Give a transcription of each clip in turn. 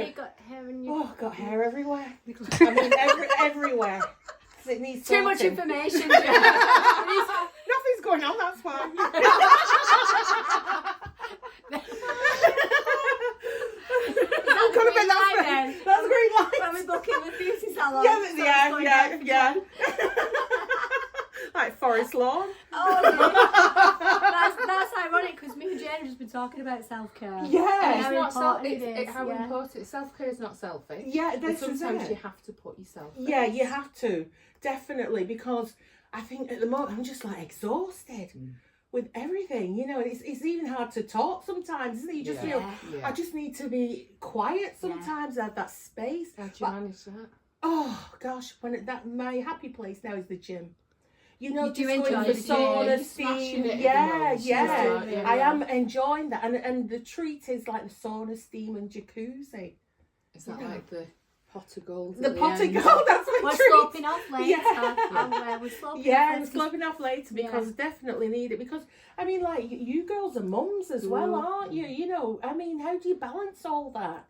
you got hair in your... Oh, got hair everywhere. I mean, everywhere. It needs Too much sorting. information, Jo. Nothing's going on, that's why. That's a green light. When we book in with beauty salon. Yeah. Like Forest Lawn. Oh, that's ironic because me and Jane have just been talking about self-care. Yeah. And how important it is. How important. Self-care is not selfish. Yeah, but sometimes you have to put yourself first. Yeah, you have to. Definitely. Because I think at the moment I'm just like exhausted. With everything, you know, it's even hard to talk sometimes, isn't it? You just feel, I just need to be quiet sometimes, have that space. How do you manage that? Oh gosh, my happy place now is the gym. You know, You do just going enjoy for the gym. sauna, You're steam. smashing it at the Yeah. moment. I am enjoying that, and the treat is like the sauna, steam, and jacuzzi. Is that like the pot of gold? The pot of gold, that's my We're treat. sloping off later. Yeah. We're sloping Yeah, off it's sloping off later because definitely need it. Because I mean, like you girls are mums as well, aren't you? You know, I mean, how do you balance all that?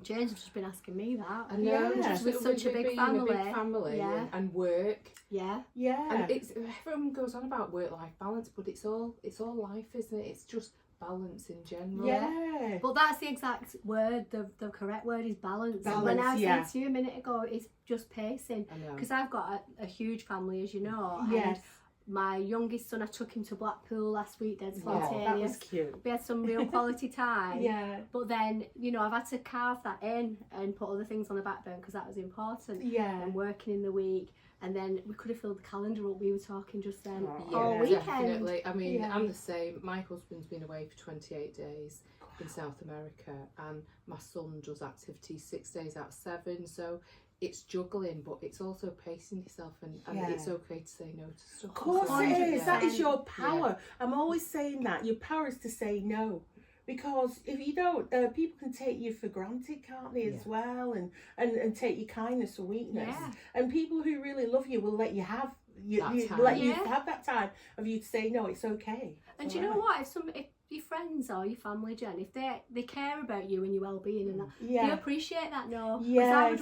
Jane's just been asking me that. I know, just with such a big family. and work. Yeah. And it's everyone goes on about work-life balance, but it's all life, isn't it? It's just balance in general. Yeah. But that's the exact word. The correct word is balance. Balance, When I said to you a minute ago, it's just pacing. I know. Because I've got a huge family, as you know. Yes. And my youngest son, I took him to Blackpool last week, dead Oh, spontaneous. that was cute. We had some real quality time. Yeah. But then, you know, I've had to carve that in and put other things on the back burner because that was important. Yeah. And working in the week. And then we could have filled the calendar up. We were talking just then. Yeah, all weekend. definitely. I mean, I'm the same. My husband's been away for 28 days in South America, and my son does activities 6 days out of 7. So it's juggling, but it's also pacing yourself, and it's okay to say no to stuff. Of course it is. That is your power. I'm always saying that. Your power is to say no. Because if you don't, people can take you for granted, can't they, as well, and take your kindness for weakness. Yeah. And people who really love you will let you have you have that time of you to say no. It's okay. And do you know what? If your friends or your family, Jen, if they care about you and your well-being and that, they appreciate that. No, because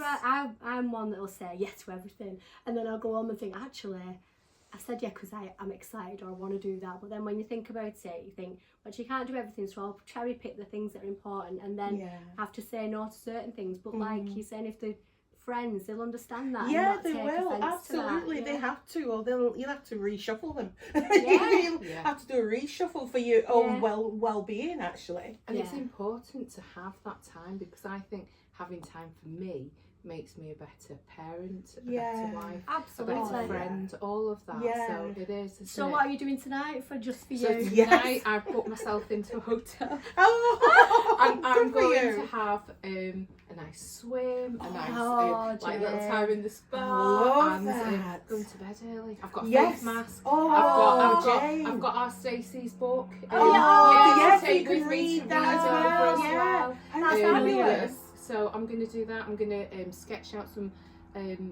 I'm one that will say yes to everything, and then I'll go home and think, actually, I said yeah because I'm excited or I want to do that. But then when you think about it, you think, but you can't do everything, so I'll cherry pick the things that are important and then have to say no to certain things. But like you're saying, if they're friends, they'll understand that. Yeah, and not they take will. Absolutely, they have to, or you'll have to reshuffle them. You'll have to do a reshuffle for your own well-being, actually. And it's important to have that time, because I think having time for me makes me a better parent, a better wife, a better friend, all of that. So it is. So what are you doing tonight for you? So tonight I've put myself into a hotel. I'm going to have a nice swim, a nice like little time in the spa, and going to bed early. I've got a face mask. I've got our Stacey's book. You can read that as well. That's fabulous. So I'm going to do that. I'm going to sketch out some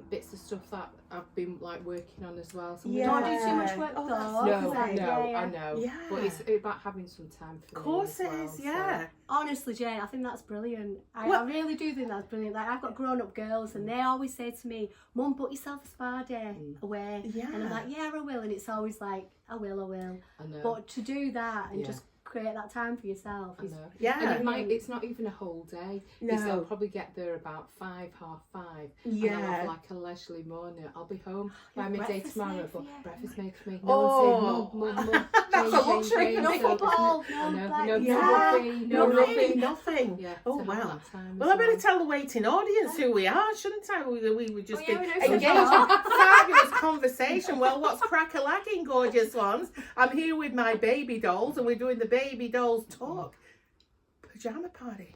bits of stuff that I've been like working on as well. So don't do too much work though. No, I know. Yeah. But it's about having some time for me. Of course it is, So. Honestly, Jane, I think that's brilliant. I really do think that's brilliant. Like, I've got grown-up girls and they always say to me, Mum, book yourself a spa day away. Yeah. And I'm like, yeah, I will. And it's always like, I will. I know. But to do that and just create that time for yourself is and it's not even a whole day. Because I'll probably get there about 5, half 5. And I'll have like a leisurely morning. I'll be home by midday tomorrow, but breakfast makes me Mum. That's a luxury. No football, no nothing. Yeah, oh wow. Well, I better tell the waiting audience who we are, shouldn't I? We would just engage in fabulous conversation. Well, what's crack-a-lacking, gorgeous ones? I'm here with my baby dolls, and we're doing the Baby Dolls Talk pajama party.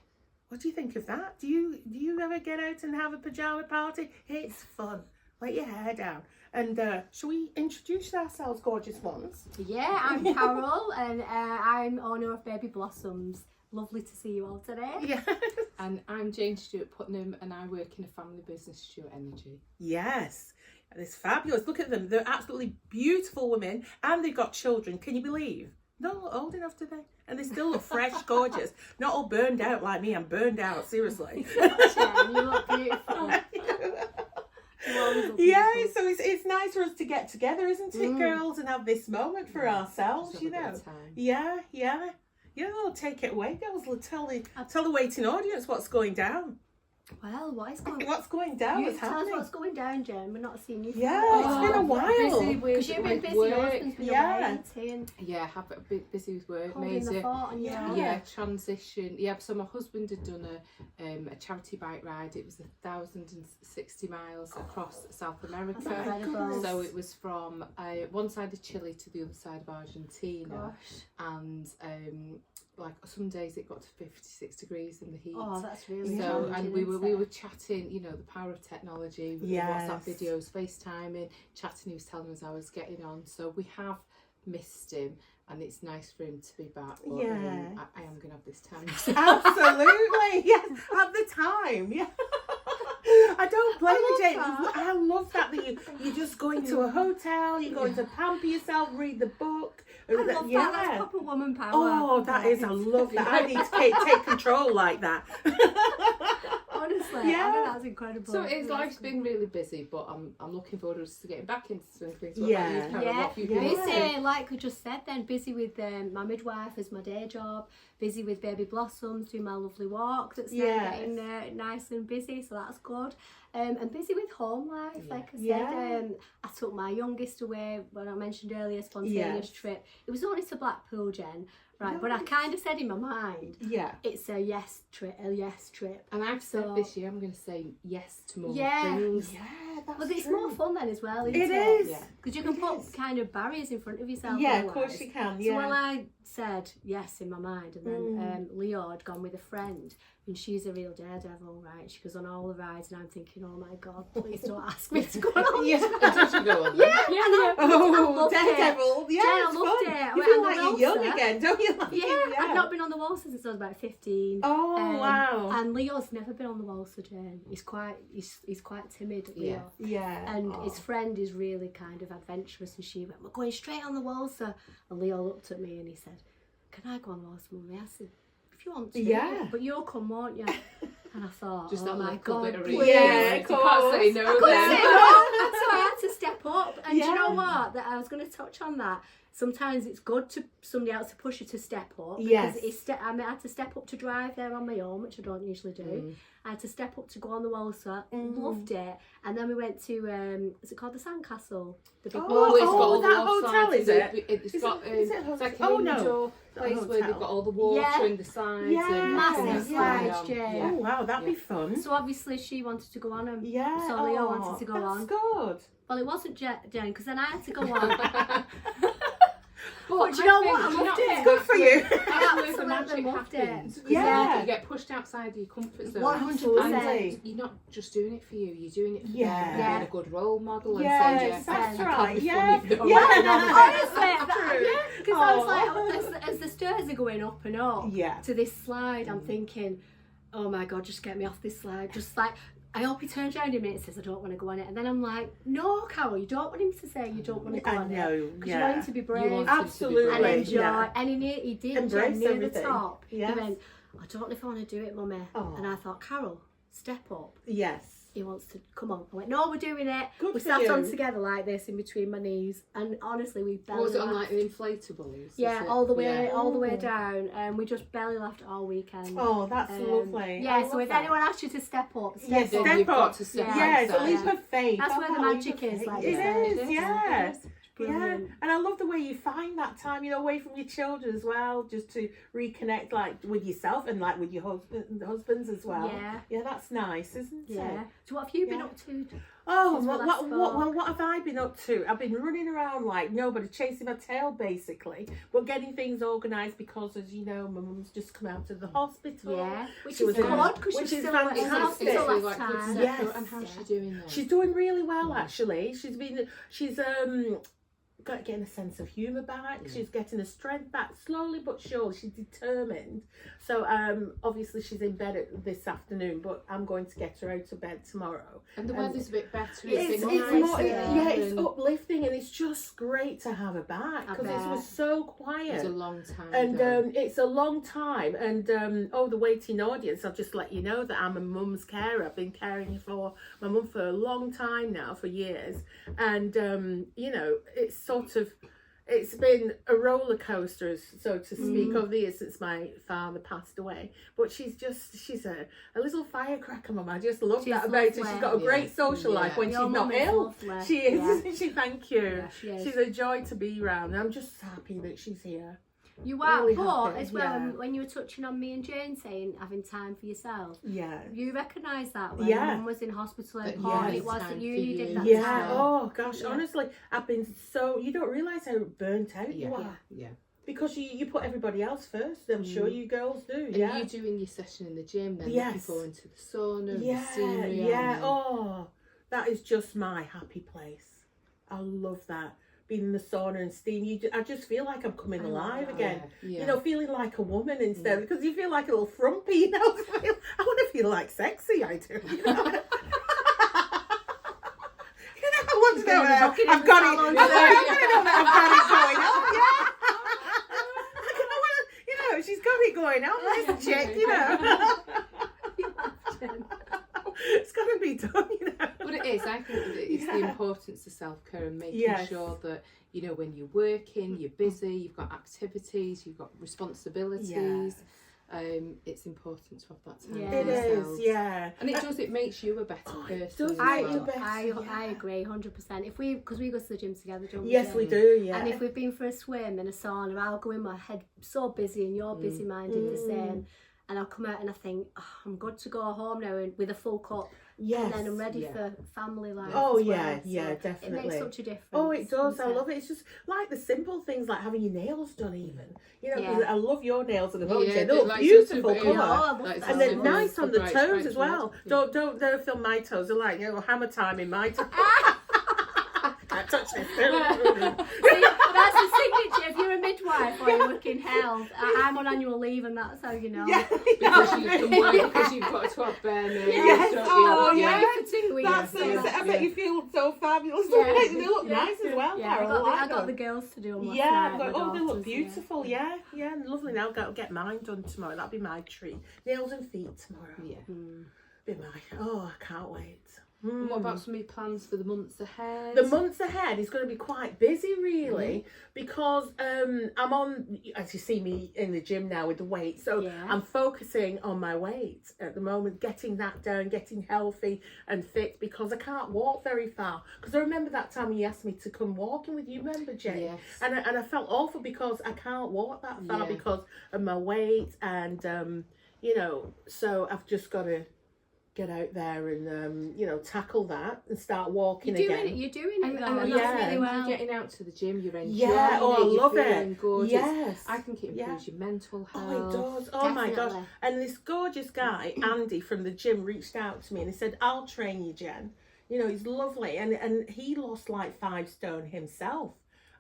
What do you think of that? Do you ever get out and have a pajama party? It's fun. Let your hair down. And shall we introduce ourselves, gorgeous ones? Yeah, I'm Carol, and I'm owner of Baby Blossoms. Lovely to see you all today. Yeah. And I'm Jane Stewart Putnam, and I work in a family business, Stewart Energy. Yes. And it's fabulous. Look at them. They're absolutely beautiful women, and they've got children. Can you believe? They don't look old enough, do they? And they still look fresh, gorgeous. Not all burned out like me. I'm burned out, seriously. Jen, you look beautiful. Yeah, so it's nice for us to get together, isn't it, girls, and have this moment for ourselves, you know. Yeah. Well, take it away, girls. Tell the waiting audience what's going down. Well, what's going down? What's happening? Tell us what's going down, Jen. We're not seeing you. Yeah, it's been a while. Because you've been busy. Your husband's been away. Yeah, have been busy with work. Major Transition. Yeah, so my husband had done a charity bike ride. It was 1,060 miles across South America. So it was from one side of Chile to the other side of Argentina. And like some days it got to 56 degrees in the heat. Oh, that's really so. And we were chatting, you know, the power of technology, with WhatsApp videos, FaceTiming, chatting. He was telling us how I was getting on. So we have missed him, and it's nice for him to be back. But, I am going to have this time. Absolutely, yes, at the time, yeah. I don't blame you, Jane. I love that you just go into a hotel, you're going to pamper yourself, read the book. I love that. That's proper woman power. Oh, that is. I love that. I need to take control like that. Honestly, I think that's incredible. So life's been really busy, but I'm looking forward to getting back into swing things. Busy, like I just said. Then busy with my midwife as my day job. Busy with baby blossoms, doing my lovely walk. That's now getting nice and busy, so that's good. And busy with home life, like I said. I took my youngest away when I mentioned earlier, spontaneous trip. It was only to Blackpool, Jen. Right, but I kind of said in my mind, it's a yes trip. And I've said this year, I'm going to say yes to more things. Yeah, that's But it's more fun then as well, isn't it? It is. Because you can put kind of barriers in front of yourself. Yeah, of course you can, So when I said yes in my mind, and then Leo had gone with a friend, and she's a real daredevil, right? She goes on all the rides, and I'm thinking, oh my God, please don't ask me to go on. Did you go on? Oh, daredevil. Yeah, I loved it. You feel like you're young again, don't you? I've not been on the waltzer since I was about 15. Oh, wow. And Leo's never been on the waltzer, Jane. He's quite timid, Leo. Yeah. And his friend is really kind of adventurous, and she went, we're going straight on the waltzer. And Leo looked at me and he said, can I go on the waltzer, Mummy? I said, if you want to, but you'll come, won't you? And I thought, just oh my God, bit of please. Yeah, of course. You can't say no. I couldn't say no, so I had to step up. And do you know what? That I was going to touch on that. Sometimes it's good to somebody else to push you to step up. Because I had to step up to drive there on my own, which I don't usually do. I had to step up to go on the waltzer. Loved it. And then we went to, is it called the Sandcastle? The big that hotel, is it? It's like an indoor place where they've got all the water in the sides. Massive slides, Jane. Oh, wow, that'd be fun. So obviously she wanted to go on them. So Leo wanted to go on. That's good. Well, it wasn't Jen, because then I had to go on. But do you know what? I loved it. It's good for you. That's where the magic happens. You get pushed outside your comfort zone. 100%. You're not just doing it for you, you're doing it for them. You're being a good role model and saying, that's right. Honestly, because I was like, as the stairs are going up and up to this slide, I'm thinking, oh my God, just get me off this slide. Just like, I hope he turns around in a minute and says, I don't want to go on it. And then I'm like, no, Carol, you don't want him to say you don't want to go on it. Because you want him to be brave. Absolutely. And enjoy. And he did. Embrace near everything. The top. He went, I don't know if I want to do it, Mummy. And I thought, Carol, step up. Yes. He wants to come on. I went, no, we're doing it. Good we sat on together like this in between my knees, and honestly, we belly laughed. Was it on laughed. like an inflatable? Yeah, all the way down, and we just belly laughed all weekend. Oh, that's lovely. Yeah, so if anyone asks you to step up, step up. Got to step it's a leap of faith. That's where the magic is. Like it is, yeah. Yeah, and I love the way you find that time, away from your children as well, just to reconnect, like with yourself and like with your husbands as well. Yeah, that's nice, isn't it? Yeah. So what have you been up to? Oh, what have I been up to? I've been running around like nobody, chasing my tail basically, but getting things organised because, as you know, my mum's just come out of the hospital. Yeah, which is good because she's still at the hospital last time. Yes. And how's she doing now? She's doing really well actually. She's getting a sense of humour back. She's getting her strength back slowly but surely. She's determined. So obviously she's in bed this afternoon, but I'm going to get her out of bed tomorrow. And the weather's a bit better. It's uplifting, and it's just great to have her back because it was so quiet. It's a long time. And it's a long time. And the waiting audience, I'll just let you know that I'm a mum's carer. I've been caring for my mum for a long time now, for years. And you know, it's been a roller coaster, so to speak, over the years since my father passed away. But she's a little firecracker, mum. I just love that about her. She's got a great social life when she's not ill. She is, isn't she? Thank you. Yeah, she is. She's a joy to be around. And I'm just happy that she's here. You are, really but happy, as well, when you were touching on me and Jane saying having time for yourself, you recognise that when Mum was in hospital and it was that you needed that time. Oh gosh, honestly, I've been you don't realise how burnt out you are. Yeah. Because you put everybody else first. I'm sure you girls do. And you doing your session in the gym, then looking forward to the sauna and the scenery. Oh, that is just my happy place. I love that. Being in the sauna and steam, I just feel like I'm coming alive again. You know, feeling like a woman instead, because you feel like a little frumpy. You know, I want to feel like sexy. I do. You know? I want to know I've got it. I want to know that I've got it going on. Yeah. You know, she's got it going on. Let's check. You know. It's got to be done, you know. But it is. I think that it's the importance of self-care and making sure that, you know, when you're working, you're busy, you've got activities, you've got responsibilities. It's important to have that time. It is, and it makes you a better person. I agree 100%. Because we go to the gym together, don't we? Yes, we do. Yeah. And if we've been for a swim in a sauna, I'll go in my head so busy, and you're busy minded the same. And I'll come out and I think, I'm good to go home now with a full cup. And then I'm ready for family life. Oh, as well. Definitely. It makes such a difference. Oh, it does. I love it. It's just like the simple things, like having your nails done even. You know, I love your nails at the moment. They look beautiful colour. And they're nice on the toes as well. Don't film my toes. They're like, hammer time in my toes. Can't touch this. That's the signature. If you're a midwife or you work in health, I'm on annual leave, and that's how you know. Because you've done work, because you've got to have bare nails. That's it. I bet you feel so fabulous. They look nice as well, Carol. I got the girls to do them last night. They look beautiful. Yeah, lovely. Now I'll get mine done tomorrow. That'll be my treat. Nails and feet tomorrow. Be mine. Oh, I can't wait. What about some of your plans for the months ahead? The months ahead is going to be quite busy, really, because I'm on, as you see me in the gym now with the weight, so I'm focusing on my weight at the moment, getting that down, getting healthy and fit, because I can't walk very far. Because I remember that time you asked me to come walking with you, remember, Jane? Yes. And I felt awful because I can't walk that far because of my weight, and, you know, so I've just got to get out there and tackle that and start walking again. You're doing it though, and that's really well. You're getting out to the gym, you're enjoying I love it. Gorgeous. Yes, I think it improves your mental health. Oh, it does. Oh my gosh! And this gorgeous guy, Andy from the gym, reached out to me and he said, "I'll train you, Jen." You know, he's lovely, and he lost like 5 stone himself.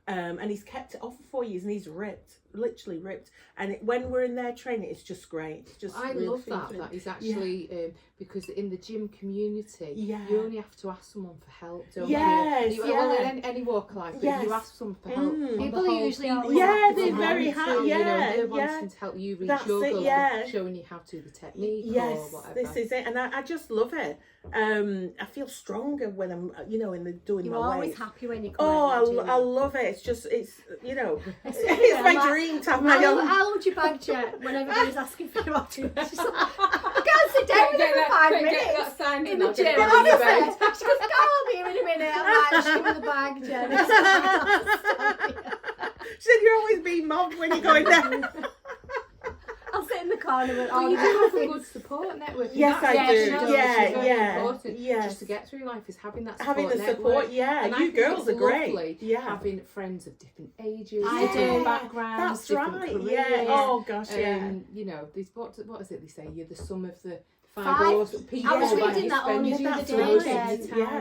And he's kept it off for 4 years, and he's ripped, literally ripped. And when we're in there training, it's just great. It's just I really love that. That is actually because in the gym community, you only have to ask someone for help, don't you? Well, in any walk of life, but if you ask someone for help, people usually are. They're very happy. They're wanting to help you reach your goals, showing you how to do the technique or whatever. This is it, and I just love it. I feel stronger when I'm, doing my weight. You're always happy when you come out. I love it. It's it's my dream to have my own. How would you bag jet when everybody's asking for your options? She's like, I can't sit down with her for 5 minutes. Get that signed in the gym. She goes, I'll be here in a minute. I'm like, she with a bag, Jen. She said, you're always being mobbed when you're going down. I'll sit in the corner with all Well, you do have a good support network. Yes, I do. Yeah. Important just to get through life is having that support network. Yeah. And you girls are great. Yeah. Having friends of different ages, I different do. backgrounds, That's different right. careers. Yeah. Oh gosh, yeah. You know, these what is it they say? You're the sum of the five people. I was that reading you that spend only your the other time day,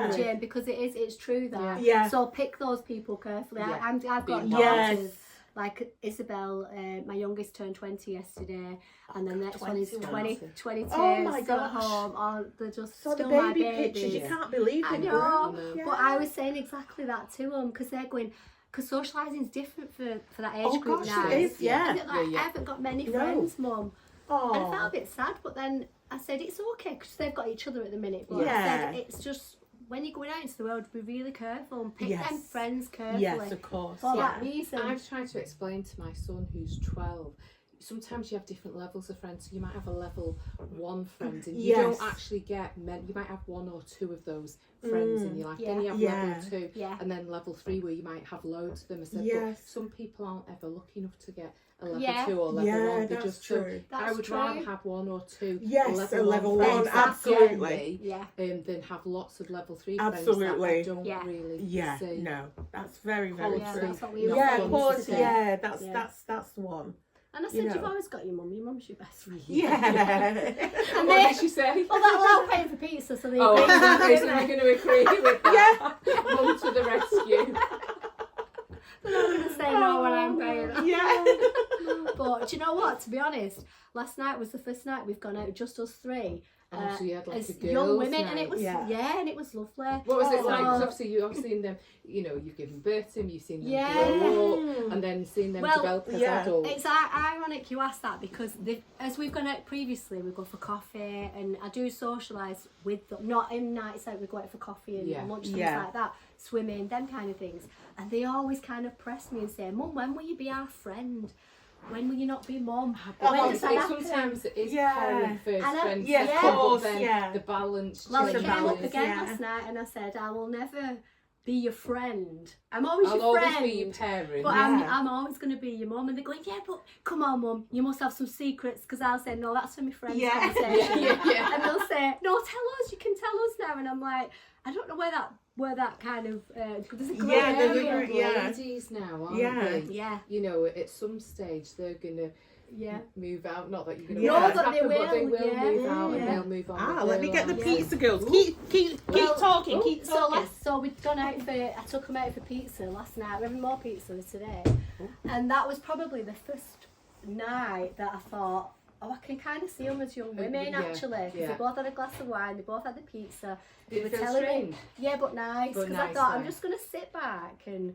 with. Jane, because it's true that. Yeah. So pick those people carefully. Yeah. I've got Yes. daughters. Like Isabel, my youngest turned 20 yesterday, and the next one is 22, Oh my still gosh. at home. Oh, they're just So still the my baby babies. pictures, you can't believe I it. know, Yeah. but I was saying exactly that to them because they're going, because socialising is different for that age group gosh, now. it is, yeah. And I haven't got many friends, Mum. Oh. And I felt a bit sad, but then I said it's okay because they've got each other at the minute. But I Yeah. said it's just when you're going out into the world, be really careful and pick Yes. them friends carefully. Yes, of course. For Yeah. that reason. I've tried to explain to my son who's 12. Sometimes you have different levels of friends. So you might have a level 1 friend, and you don't actually get men. You might have 1 or 2 of those friends in your life. Then you have level 2, and then level 3 where you might have loads of them. I said, but some people aren't ever lucky enough to get a level 2 or level 1. They're just true. I would rather have 1 or 2 Yes, a level friends 1, that absolutely. get me, than have lots of level 3 Absolutely. friends that I don't really see. No, that's very, very Yeah, true. that's what we Yeah, want of course. to Yeah, that's the one. And I said, you've always got your mum. Your mum's your best friend. Yeah. And What did she say? Well, they're all paying for pizza, so they Oh, pay exactly. for So it, we're going to agree with that. Mum to the rescue. They're not going to say no when I'm paying. Yeah. But do you know what? To be honest, last night was the first night we've gone out, just us 3. So you had like as a girls' young women, night. and it was and it was lovely. What was it like? Because So- obviously you've seen them, you know, you've given birth to them, you've seen them Yeah. grow up, and then seen them develop as adults. It's ironic you ask that because as we've gone out previously, we go for coffee and I do socialise with them. Not in nights out, we go out for coffee and lunch, things like that, swimming, them kind of things. And they always kind of press me and say, Mum, when will you be our friend? When will you not be Mum? Sometimes it is parent first, friend second, but then the balance. Well, it changes. came up again last night and I said, I will never be your friend. I'm always your friend. I'll always be your parent. But I'm always going to be your mum. And they're going, yeah, but come on, Mum, you must have some secrets. Because I'll say, no, that's for my friends' conversation. And they'll say, no, tell us, you can tell us now. And I'm like, I don't know where that kind of there's a grey area. Ladies now, aren't they? Yeah. You know, at some stage they're gonna move out. Not that you're gonna but they will. But they will move out and they'll move on. Let me get the pizza girls. Keep talking. Keep talking. So we'd gone out I took them out for pizza last night. We're having more pizza today, and that was probably the first night that I thought, I can kind of see them as young women actually. Because they both had a glass of wine, they both had the pizza. They were telling me, but nice. Because I thought, I'm just going to sit back and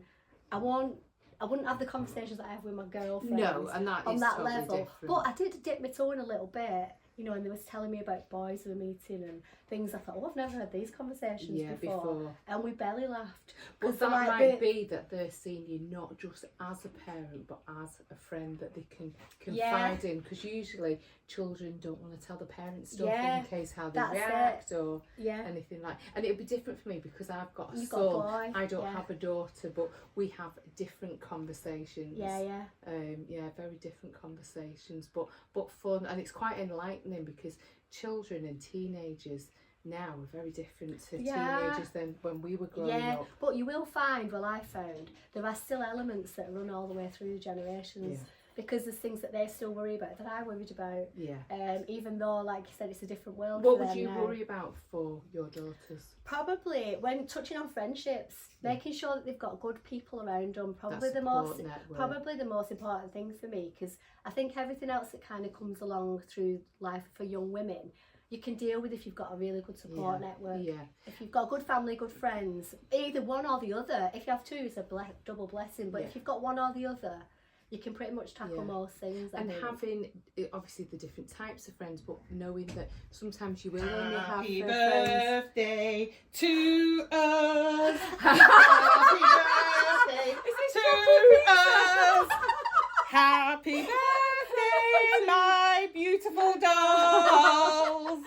I wouldn't have the conversations that I have with my girlfriends. No, and that on is that totally level. different. But I did dip my toe in a little bit, you know, and they was telling me about boys we were meeting and things. I thought, I've never had these conversations before. And we barely laughed. Well, that might be that they're seeing you not just as a parent, but as a friend that they can confide in. Because usually children don't want to tell the parents stuff in case how they react or anything like. And it'll be different for me because I've got a son. I don't have a daughter, but we have different conversations. Very different conversations, but fun, and it's quite enlightening because children and teenagers now are very different to teenagers than when we were growing up. But you will find, I found, there are still elements that run all the way through the generations. Because there's things that they still worry about that I worried about. Even though, like you said, it's a different world. What would you worry about for your daughters? Probably when touching on friendships, making sure that they've got good people around them. Probably the most important thing for me, because I think everything else that kind of comes along through life for young women, you can deal with if you've got a really good support network. If you've got good family, good friends, either one or the other. If you have two, it's a double blessing. But if you've got one or the other, you can pretty much tackle most things. And having, obviously, the different types of friends, but knowing that sometimes you will only have Happy friends. birthday to us. Happy birthday to us. Happy birthday, my beautiful dolls.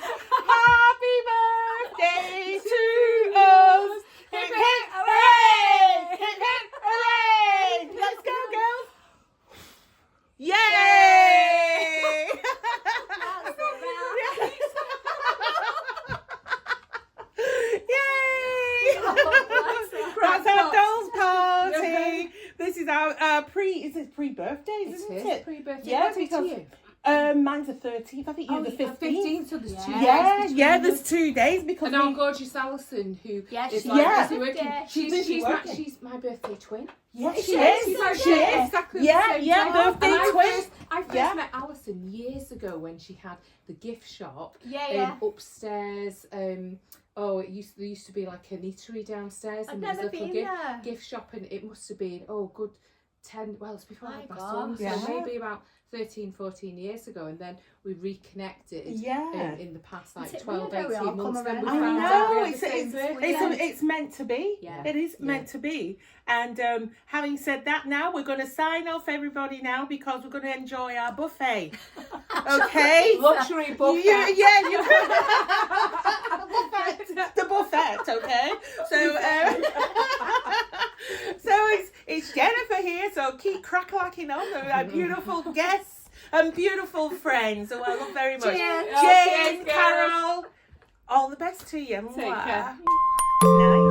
Happy birthday to us. Hip hip hooray! Hip hip hooray! Let's go, girls! Yay! is it pre-birthdays, isn't it? It is pre-birthday. Yeah, What's it to you? Mine's the 13th. I think you're the 15th. 15th, so there's 2 days. Yeah, there's 2 days because and our gorgeous Alison, who is she's my birthday twin. Yes, she is. Exactly the same time. Birthday twin. I first met Alison years ago when she had the gift shop upstairs. There used to be like an eatery downstairs, and there was a little gift shop, and it must have been good 10. Well, it's before I had my son, so maybe about 13, 14 years ago, and then we reconnected in the past 12, 18 months. Then we found out we had the same birthday. It's meant to be. It is meant to be. And having said that, now we're going to sign off, everybody, now, because we're going to enjoy our buffet. Okay? Luxury buffet. The buffet, okay? So, it's Jennifer here, so keep crack-lacking on with our beautiful guests and beautiful friends who I love very much. Cheers. Jane, Carol, all the best to you. Take care. Nice.